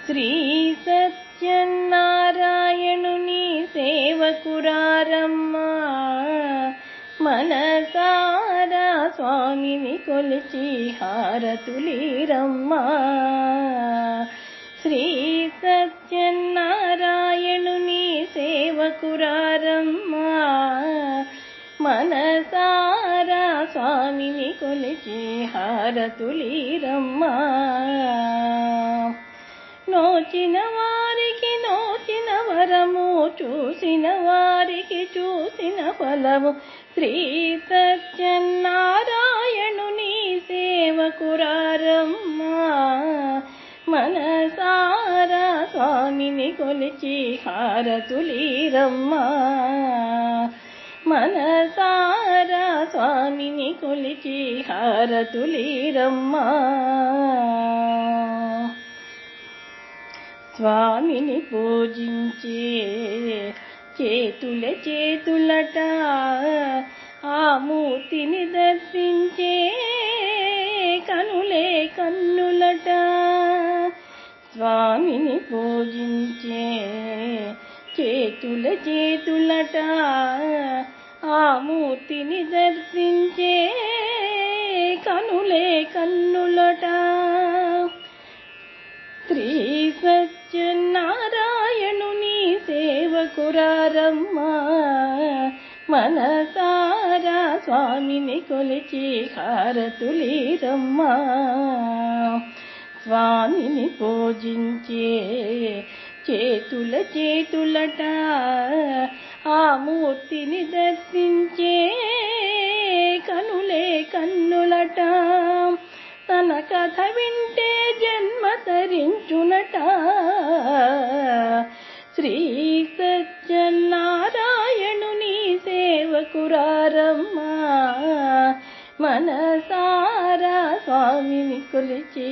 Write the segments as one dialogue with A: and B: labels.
A: శ్రీ సత్యనారాయణుని సేవకురారమ్మా, మనసారా స్వామిని కొలిచి హారతులీరమ్మా. శ్రీ సత్యనారాయణుని సేవకురారమ్మా, మనసారా స్వామిని కొలిచి హారతులీరమ్మా. నోచిన వారికి నోచిన వరము, చూసిన వారికి చూసిన ఫలము. శ్రీ సత్యనారాయణుని సేవకురారమ్మా, మనసారా స్వామిని కొలిచి హారతులీరమ్మా. మనసారా స్వామిని కొలిచి హారతులీరమ్మా. స్వామిని పూజించే చేతుల చేతులట, ఆ మూర్తిని దర్శించే కనులే కన్నులట. స్వామిని పూజించే చేతుల చేతులట, ఆ మూర్తిని దర్శించే కనులే కన్నులట. శ్రీ సత్యనారాయణుని సేవకురారమ్మా, మనసారా స్వామిని కొలిచి హారతులీరమ్మా. స్వామిని పూజించే చేతుల చేతులట, ఆ మూర్తిని దర్శించే కనులే కన్నులట. తన కథ వింటే జన్మ తరించునట. శ్రీ సత్యనారాయణుని సేవకురారమ్మా, మనసారా స్వామిని కొలిచి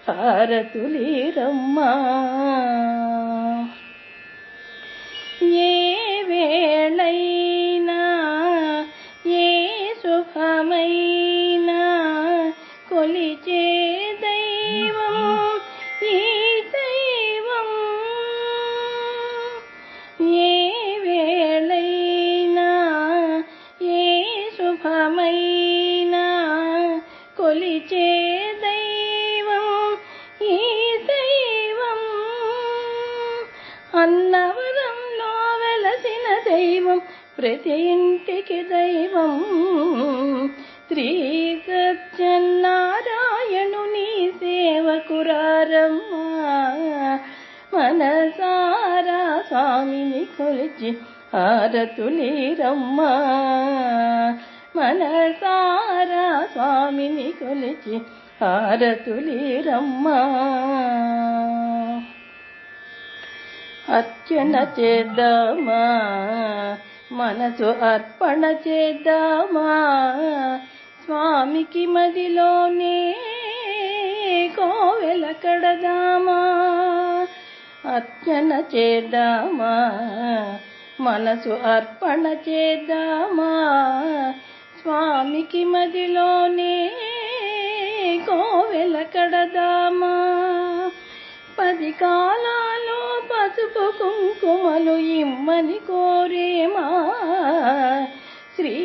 A: హారతులీరమ్మా. ఏ వేళైనా ఏ సుఖమైనా కొలిచే దైవం ఈ దైవం. ఏ వేళైనా ఏ శుభమైనా కొలిచే దైవం ఈ దైవం. అన్నవరంలో వెలసిన దైవం, ప్రతి ఇంటికి దైవం. శ్రీ సత్యనారాయణుని సేవకురారమ్మా, మనసారా స్వామిని కొలిచి హారతులీరమ్మా. మనసారా స్వామిని కొలిచి హారతులీరమ్మా. అర్చన చేద్దామా, మనసు అర్పణ చేద్దామా, స్వామికి మదిలోనే కోవెల కడదామా. అర్చన చేద్దామా, మనసు అర్పణ చేద్దామా, స్వామికి మదిలోనే కోవెల కడదామా. 10 కాలాలు పసుపు కుంకుమలు ఇమ్మని కోరేమా. శ్రీ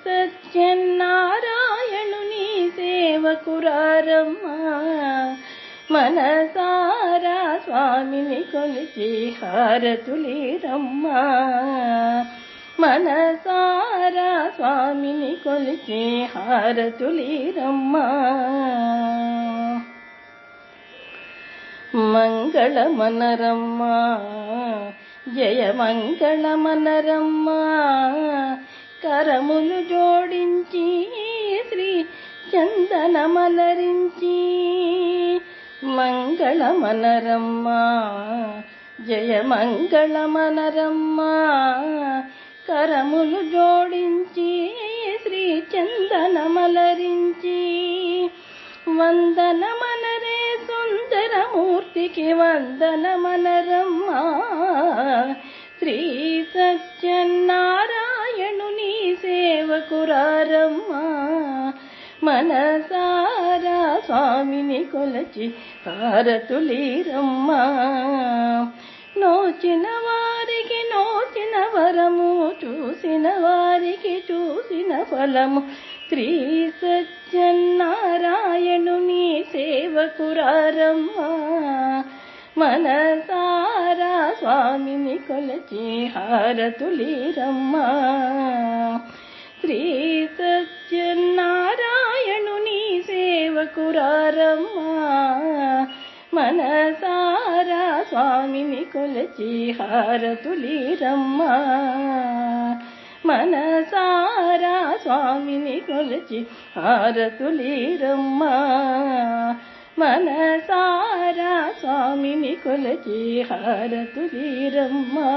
A: సత్యనారాయణుని సేవకురారమ్మా, మనసారా స్వామిని కొలిచి హారతులీరమ్మా. మనసారా స్వామిని కొలిచి హారతులీరమ్మా. మంగళమనరమ్మా, జయ మంగళమనరమ్మా, కరములు జోడించి శ్రీ చందనమలరించి. మంగళమనరమ్మా, జయ మంగళమనరమ్మా, కరములు జోడించి శ్రీ చందనమలరించి. వందనమనరే సుందరమూర్తికి వందనమనరమ్మా. శ్రీ సత్యనారాయణుని సేవకురారమ్మా, మనసారా స్వామిని కొలచి హారతులీరమ్మా. నోచిన వారికి నోచిన వరము, చూసిన వారికి చూసిన ఫలము. శ్రీ సత్యనారాయణుని సేవకురారమ్మా. మనసారా స్వామిని కొలచి హారతులీరమ్మా. శ్రీ సత్యనారాయణుని సేవకురారమ్మా. మనసారా స్వామిని కొలచి హారతులీరమ్మా. మనసారా స్వామిని కొలచి హారతులీరమ్మా. మనసారా స్వామిని కొలచి హారతులీరమ్మా.